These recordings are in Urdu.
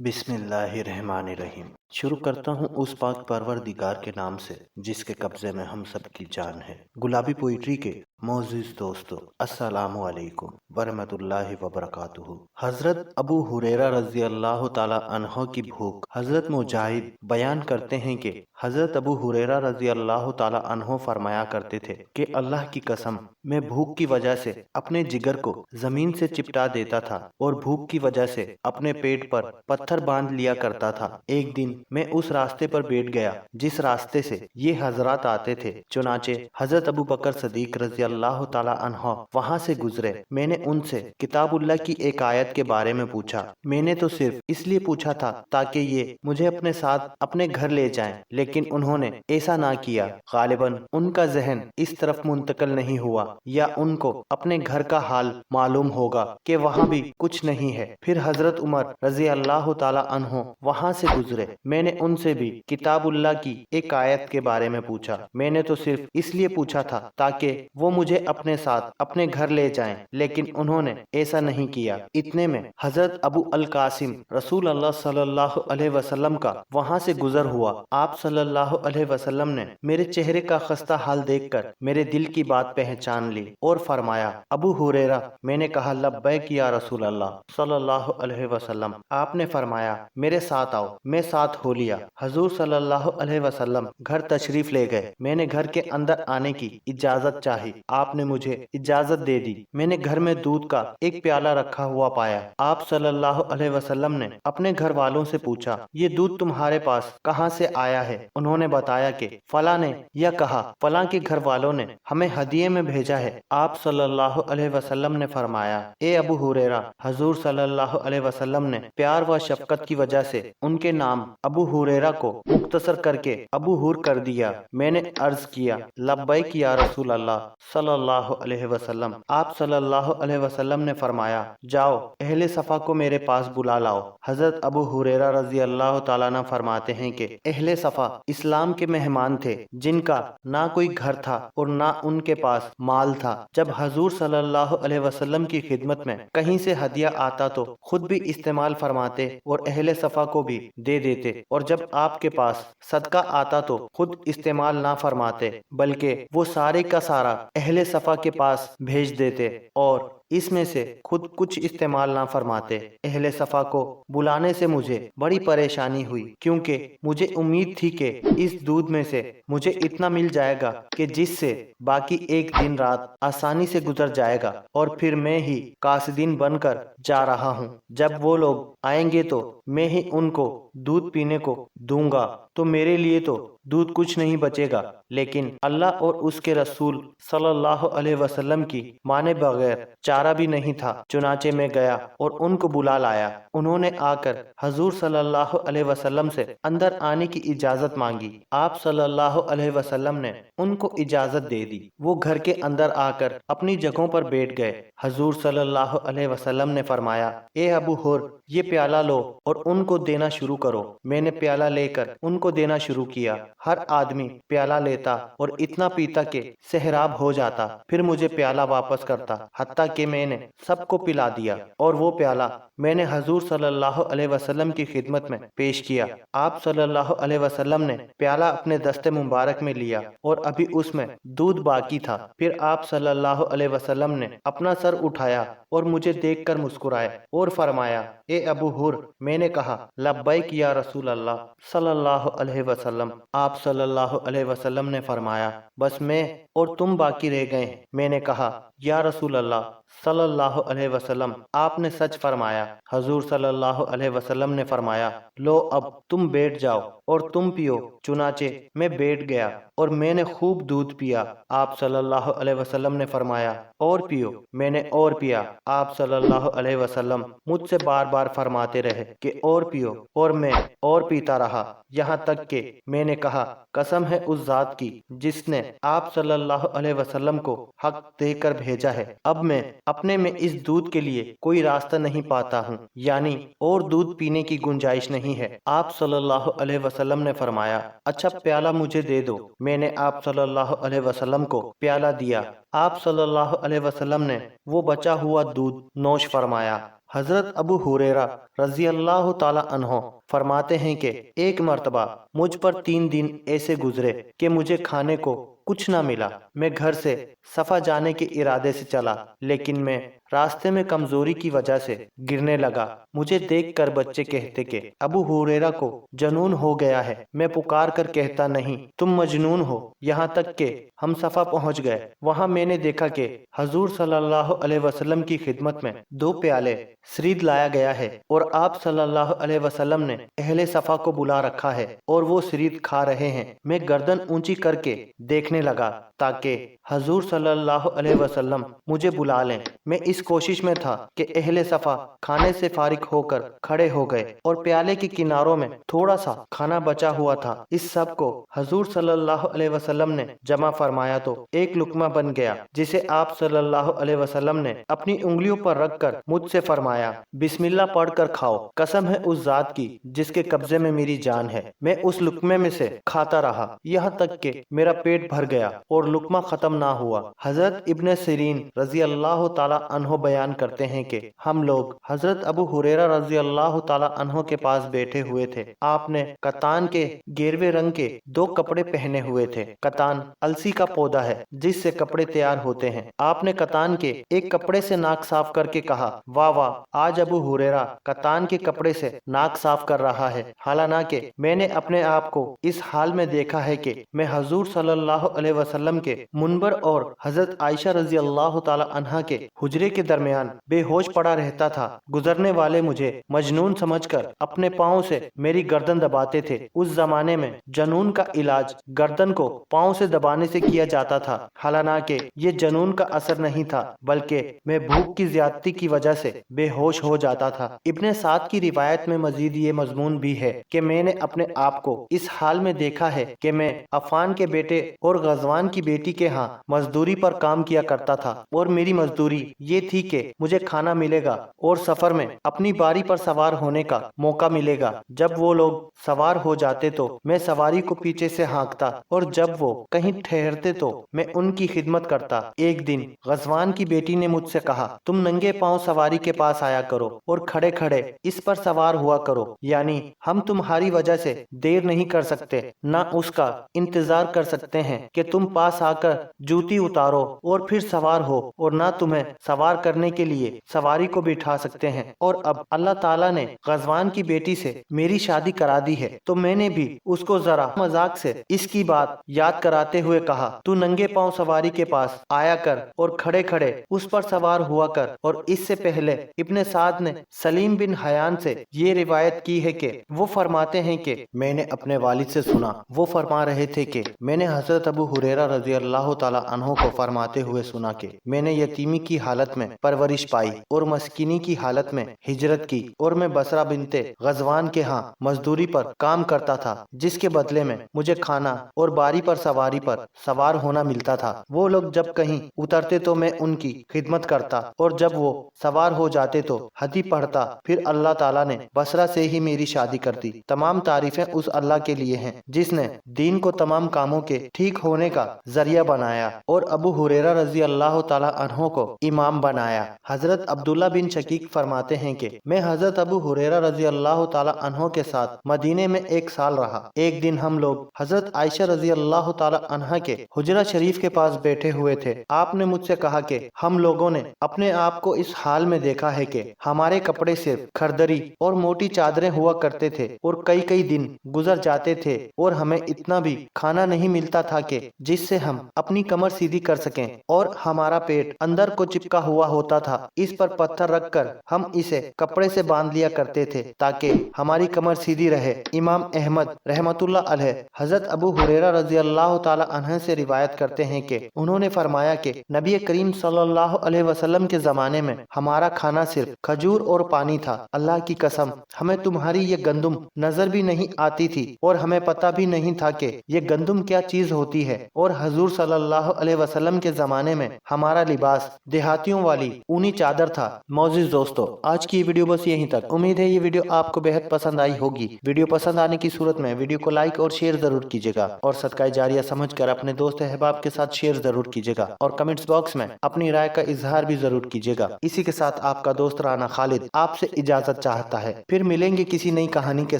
بسم اللہ الرحمن الرحیم۔ شروع کرتا ہوں اس پاک پروردگار کے نام سے جس کے قبضے میں ہم سب کی جان ہے۔ گلابی پوئٹری کے معزز دوستو، السلام علیکم ورحمۃ اللہ وبرکاتہ۔ حضرت ابو ہریرہ رضی اللہ تعالی عنہ کی بھوک۔ حضرت مجاہد بیان کرتے ہیں کہ حضرت ابو ہریرہ رضی اللہ تعالی عنہ فرمایا کرتے تھے کہ اللہ کی قسم، میں بھوک کی وجہ سے اپنے جگر کو زمین سے چپٹا دیتا تھا اور بھوک کی وجہ سے اپنے پیٹ پر پتھر باندھ لیا کرتا تھا۔ ایک دن میں اس راستے پر بیٹھ گیا جس راستے سے یہ حضرات آتے تھے، چنانچہ حضرت ابو بکر صدیق رضی اللہ تعالی عنہ وہاں سے گزرے۔ میں نے ان سے کتاب اللہ کی ایک آیت کے بارے میں پوچھا۔ میں نے تو صرف اس لیے پوچھا تھا تاکہ یہ مجھے اپنے ساتھ اپنے گھر لے جائیں، لیکن انہوں نے ایسا نہ کیا۔ غالباً ان کا ذہن اس طرف منتقل نہیں ہوا، یا ان کو اپنے گھر کا حال معلوم ہوگا کہ وہاں بھی کچھ نہیں ہے۔ پھر حضرت عمر رضی اللہ تعالی عنہ وہاں سے گزرے۔ میں نے ان سے بھی کتاب اللہ کی ایک آیت کے بارے میں پوچھا۔ میں نے تو صرف اس لیے پوچھا تھا تاکہ وہ مجھے اپنے ساتھ اپنے گھر لے جائیں، لیکن انہوں نے ایسا نہیں کیا۔ اتنے میں حضرت ابو القاسم رسول اللہ صلی اللہ علیہ وسلم کا وہاں سے گزر ہوا۔ آپ صلی اللہ علیہ وسلم نے میرے چہرے کا خستہ حال دیکھ کر میرے دل کی بات پہچان لی اور فرمایا، ابو ہریرہ۔ میں نے کہا، لبیک یا رسول اللہ صلی اللہ علیہ وسلم۔ آپ نے فرمایا، میرے ساتھ آؤ۔ میں ساتھ ہو لیا۔ حضور صلی اللہ علیہ وسلم گھر تشریف لے گئے۔ میں نے گھر کے اندر آنے کی اجازت چاہی۔ آپ نے مجھے اجازت دے دی۔ میں نے گھر میں دودھ کا ایک پیالہ رکھا ہوا پایا۔ آپ صلی اللہ علیہ وسلم نے اپنے گھر والوں سے پوچھا، یہ دودھ تمہارے پاس کہاں سے آیا ہے؟ انہوں نے بتایا کہ فلاں نے، یا کہا فلاں کے گھر والوں نے ہمیں ہدیے میں بھیجا ہے۔ آپ صلی اللہ علیہ وسلم نے فرمایا، اے ابو ہریرہ، حضور صلی اللہ علیہ وسلم نے پیار و شفقت کی وجہ سے ان کے نام ابو ہریرہ کو مختصر کر کے ابو ہور کر دیا۔ میں نے عرض کیا، لبیک یا رسول اللہ صلی اللہ علیہ وسلم۔ آپ صلی اللہ علیہ وسلم نے فرمایا، جاؤ اہل صفا کو میرے پاس بلا لاؤ۔ حضرت ابو ہریرہ رضی اللہ تعالیٰ عنہ فرماتے ہیں کہ اہل صفا اسلام کے مہمان تھے جن کا نہ کوئی گھر تھا اور نہ ان کے پاس مال تھا۔ جب حضور صلی اللہ علیہ وسلم کی خدمت میں کہیں سے ہدیہ آتا تو خود بھی استعمال فرماتے اور اہل صفا کو بھی دے دیتے، اور جب آپ کے پاس صدقہ آتا تو خود استعمال نہ فرماتے بلکہ وہ سارے کا سارا اہل صفا کے پاس بھیج دیتے اور اس میں سے خود کچھ استعمال نہ فرماتے۔ اہل صفا کو بلانے سے مجھے بڑی پریشانی ہوئی، کیونکہ مجھے امید تھی کہ اس دودھ میں سے مجھے اتنا مل جائے گا کہ جس سے باقی ایک دن رات آسانی سے گزر جائے گا، اور پھر میں ہی قاصدین بن کر جا رہا ہوں۔ جب وہ لوگ آئیں گے تو میں ہی ان کو دودھ پینے کو دوں گا، تو میرے لیے تو دودھ کچھ نہیں بچے گا، لیکن اللہ اور اس کے رسول صلی اللہ علیہ وسلم کی مانے بغیر چارہ بھی نہیں تھا۔ چنانچہ میں گیا اور ان کو بلا لایا۔ انہوں نے آ کر حضور صلی اللہ علیہ وسلم سے اندر آنے کی اجازت مانگی۔ آپ صلی اللہ علیہ وسلم نے ان کو اجازت دے دی۔ وہ گھر کے اندر آ کر اپنی جگہوں پر بیٹھ گئے۔ حضور صلی اللہ علیہ وسلم نے فرمایا، اے ابو ہر، یہ پیالہ لو اور ان کو دینا شروع کرو۔ میں نے پیالہ لے کر ان کو دینا شروع کیا۔ ہر آدمی پیالہ لیتا اور اتنا پیتا کہ سحراب ہو جاتا، پھر مجھے پیالہ واپس کرتا، حتیٰ کہ میں نے سب کو پلا دیا، اور وہ پیالہ میں نے حضور صلی اللہ علیہ وسلم کی خدمت میں پیش کیا۔ آپ صلی اللہ علیہ وسلم نے پیالہ اپنے دست مبارک میں لیا اور ابھی اس میں دودھ باقی تھا۔ پھر آپ صلی اللہ علیہ وسلم نے اپنا سر اٹھایا اور مجھے دیکھ کر مسکرائے اور فرمایا، اے ابو ہر۔ میں نے کہا، لبیک یا رسول اللہ صلی اللہ علیہ وسلم۔ آپ صلی اللہ علیہ وسلم نے فرمایا، بس میں اور تم باقی رہ گئے ہیں۔ میں نے کہا، یا رسول اللہ صلی اللہ علیہ وسلم، آپ نے سچ فرمایا۔ حضور صلی اللہ علیہ وسلم نے فرمایا، لو اب تم بیٹھ جاؤ اور تم پیو۔ چنانچہ میں بیٹھ گیا اور میں نے خوب دودھ پیا۔ آپ صلی اللہ علیہ وسلم نے فرمایا، اور پیو۔ میں نے اور پیا۔ آپ صلی اللہ علیہ وسلم مجھ سے بار بار فرماتے رہے کہ اور پیو، اور میں اور پیتا رہا، یہاں تک کہ میں نے کہا، قسم ہے اس ذات کی جس نے آپ صلی اللہ علیہ وسلم کو حق دے کر بھیجا ہے، اب میں اپنے میں اس دودھ کے لیے کوئی راستہ نہیں پاتا ہوں، یعنی اور دودھ پینے کی گنجائش نہیں ہے۔ آپ صلی اللہ علیہ وسلم نے فرمایا، اچھا پیالہ مجھے دے دو۔ میں نے آپ صلی اللہ علیہ وسلم کو پیالہ دیا۔ آپ صلی اللہ علیہ وسلم نے وہ بچا ہوا دودھ نوش فرمایا۔ حضرت ابو ہریرہ رضی اللہ تعالی عنہ فرماتے ہیں کہ ایک مرتبہ مجھ پر 3 دن ایسے گزرے کہ مجھے کھانے کو کچھ نہ ملا۔ میں گھر سے صفا جانے کے ارادے سے چلا، لیکن میں راستے میں کمزوری کی وجہ سے گرنے لگا۔ مجھے دیکھ کر بچے کہتے کہ ابو ہریرہ کو جنون ہو گیا ہے۔ میں پکار کر کہتا نہیں، تم مجنون ہو، یہاں تک کہ ہم صفا پہنچ گئے۔ وہاں میں نے دیکھا کہ حضور صلی اللہ علیہ وسلم کی خدمت میں 2 پیالے سرید لایا گیا ہے، اور آپ صلی اللہ علیہ وسلم نے اہل صفا کو بلا رکھا ہے اور وہ سرید کھا رہے ہیں۔ میں گردن اونچی کر کے دیکھنے لگا تاکہ حضور صلی اللہ علیہ وسلم مجھے بلا لیں۔ میں اس کوشش میں تھا کہ اہل صفا کھانے سے فارغ ہو کر کھڑے ہو گئے اور پیالے کے کناروں میں تھوڑا سا کھانا بچا ہوا تھا۔ اس سب کو حضور صلی اللہ علیہ وسلم نے جمع فرمایا تو ایک لقمہ بن گیا، جسے آپ صلی اللہ علیہ وسلم نے اپنی انگلیوں پر رکھ کر مجھ سے فرمایا، بسم اللہ پڑھ کر کھاؤ، قسم ہے اس ذات کی جس کے قبضے میں میری جان ہے۔ میں اس لقمے میں سے کھاتا رہا یہاں تک کہ میرا پیٹ بھر گیا اور لقمہ ختم نہ ہوا۔ حضرت ابن سیرین رضی اللہ تعالی عنہ بیان کرتے ہیں کہ ہم لوگ حضرت ابو ہریرہ رضی اللہ تعالی عنہ کے پاس بیٹھے ہوئے تھے۔ آپ نے کتان کے گیروے رنگ کے 2 کپڑے پہنے ہوئے تھے۔ کتان السی کا پودا ہے جس سے کپڑے تیار ہوتے ہیں۔ آپ نے کتان کے ایک کپڑے سے ناک صاف کر کے کہا، واہ واہ، آج ابو ہریرہ کتان کے کپڑے سے ناک صاف کر رہا ہے۔ حالانکہ میں نے اپنے آپ کو اس حال میں دیکھا ہے کہ میں حضور صلی اللہ علیہ وسلم کے منبر اور حضرت عائشہ رضی اللہ تعالی عنہا کے حجرے کے درمیان بے ہوش پڑا رہتا تھا۔ گزرنے والے مجھے مجنون سمجھ کر اپنے پاؤں سے میری گردن دباتے تھے۔ اس زمانے میں جنون کا علاج گردن کو پاؤں سے دبانے سے کیا جاتا تھا، حالانکہ یہ جنون کا اثر نہیں تھا بلکہ میں بھوک کی زیادتی کی وجہ سے بے ہوش ہو جاتا تھا۔ ابن سعد کی روایت میں مزید یہ مضمون بھی ہے کہ میں نے اپنے آپ کو اس حال میں دیکھا ہے کہ میں عفان کے بیٹے اور غزوان کی بیٹی کے ہاں مزدوری پر کام کیا کرتا تھا، اور میری مزدوری یہ تھی کہ مجھے کھانا ملے گا اور سفر میں اپنی باری پر سوار ہونے کا موقع ملے گا۔ جب وہ لوگ سوار ہو جاتے تو میں سواری کو پیچھے سے ہانکتا، اور جب وہ کہیں ٹھہرتے تو میں ان کی خدمت کرتا۔ ایک دن غزوان کی بیٹی نے مجھ سے کہا، تم ننگے پاؤں سواری کے پاس آیا کرو اور کھڑے کھڑے اس پر سوار ہوا کرو، یعنی ہم تمہاری وجہ سے دیر نہیں کر سکتے، نہ اس کا انتظار کر سکتے ہیں کہ تم پاس آ کر جوتی اتارو اور پھر سوار ہو، اور نہ تمہیں سوار کرنے کے لیے سواری کو بٹھا سکتے ہیں۔ اور اب اللہ تعالیٰ نے غزوان کی بیٹی سے میری شادی کرا دی ہے، تو میں نے بھی اس کو ذرا مذاق سے اس کی بات یاد کراتے ہوئے کہا، تو ننگے پاؤں سواری کے پاس آیا کر اور کھڑے کھڑے اس پر سوار ہوا کر۔ اور اس سے پہلے ابن سعد نے سلیم بن حیان سے یہ روایت کی ہے کہ وہ فرماتے ہیں کہ میں نے اپنے والد سے سنا، وہ فرما رہے تھے کہ میں نے حضرت ابو ہریرہ رضی اللہ تعالی عنہ کو فرماتے ہوئے سنا کہ میں نے یتیمی کی حالت میں پرورش پائی اور مسکینی کی حالت میں ہجرت کی، اور میں بصرہ بنت غزوان کے ہاں مزدوری پر کام کرتا تھا، جس کے بدلے میں مجھے کھانا اور باری پر سواری پر سوار ہونا ملتا تھا۔ وہ لوگ جب کہیں اترتے تو میں ان کی خدمت کرتا، اور جب وہ سوار ہو جاتے تو حدیث پڑھتا۔ پھر اللہ تعالیٰ نے بصرہ سے ہی میری شادی کر دی۔ تمام تعریفیں اس اللہ کے لیے ہیں جس نے دین کو تمام کاموں کے ٹھیک ہونے کا ذریعہ بنایا اور ابو ہریرہ رضی اللہ تعالی عنہ کو امام بنایا۔ حضرت عبداللہ بن شقیق فرماتے ہیں کہ میں حضرت ابو ہریرہ رضی اللہ تعالی عنہ کے ساتھ مدینے میں 1 سال رہا۔ ایک دن ہم لوگ حضرت عائشہ رضی اللہ تعالی عنہ کے حجرہ شریف کے پاس بیٹھے ہوئے تھے۔ آپ نے مجھ سے کہا کہ ہم لوگوں نے اپنے آپ کو اس حال میں دیکھا ہے کہ ہمارے کپڑے صرف کھردری اور موٹی چادریں ہوا کرتے تھے، اور کئی دن گزر جاتے تھے اور ہمیں اتنا بھی کھانا نہیں ملتا تھا کہ جس سے ہم اپنی کمر سیدھی کر سکیں، اور ہمارا پیٹ اندر کو چپکا ہوا ہوتا تھا۔ اس پر پتھر رکھ کر ہم اسے کپڑے سے باندھ لیا کرتے تھے تاکہ ہماری کمر سیدھی رہے۔ امام احمد رحمۃ اللہ علیہ حضرت ابو ہریرہ رضی اللہ تعالی عنہ سے روایت کرتے ہیں کہ انہوں نے فرمایا کہ نبی کریم صلی اللہ علیہ وسلم کے زمانے میں ہمارا کھانا صرف کھجور اور پانی تھا۔ اللہ کی قسم، ہمیں تمہاری یہ گندم نظر بھی نہیں آتی تھی، اور ہمیں پتہ بھی نہیں تھا کہ یہ گندم کیا چیز ہوتی ہے، اور حضور حضور صلی اللہ علیہ وسلم کے زمانے میں ہمارا لباس دیہاتیوں والی اونی چادر تھا۔ معزز دوستو، آج کی ویڈیو بس یہیں تک۔ امید ہے یہ ویڈیو آپ کو بہت پسند آئی ہوگی۔ ویڈیو پسند آنے کی صورت میں ویڈیو کو لائک اور شیئر ضرور کیجیے گا، اور صدقہ جاریہ سمجھ کر اپنے دوست احباب کے ساتھ شیئر ضرور کیجیے گا، اور کمنٹس باکس میں اپنی رائے کا اظہار بھی ضرور کیجیے گا۔ اسی کے ساتھ آپ کا دوست رانا خالد آپ سے اجازت چاہتا ہے، پھر ملیں گے کسی نئی کہانی کے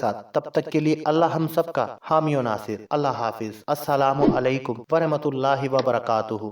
ساتھ۔ تب تک کے لیے اللہ ہم سب کا حامی و ناصر۔ اللہ حافظ۔ السلام علیکم ورحمۃ اللہ وبرکاتہ۔